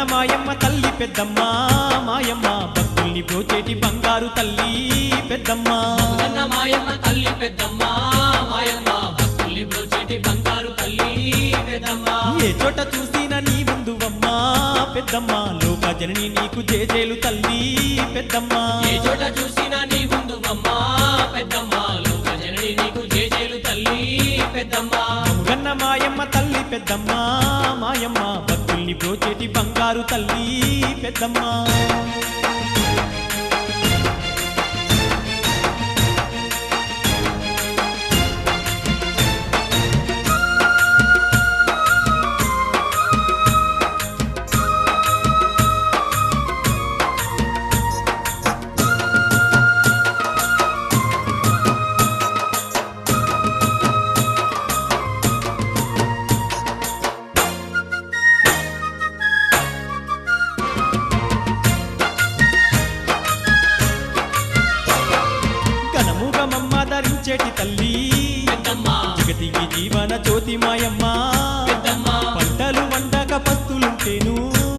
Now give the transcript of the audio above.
మాయమ్మ తల్లి పెద్దమ్మ మాయమ్మ భక్తుల్ని బ్రోచేటి బంగారు తల్లి పెద్దమ్మ మాయమ్మ తల్లి పెద్దమ్మ మాయమ్మ భక్తుల్ని బ్రోచేటి బంగారు తల్లి పెద్దమ్మ ఏ చోట చూసినా నీ ముందువమ్మ పెద్దమ్మ లోక జనని నీకు జేజేలు తల్లి పెద్దమ్మ ఏ చోట చూసినా నీ ముందువమ్మ పెద్దమ్మ లోక జనని నీకు జేజేలు తల్లి పెద్దమ్మ మాయమ్మ తల్లి పెద్దమ్మ మాయమ్మ భక్తుల్ని బ్రోచేటి బంగారు తల్లి పెద్దమ్మ ధరించేటి తల్లి పెద్దమ్మ జగతికి జీవన జ్యోతి మాయమ్మ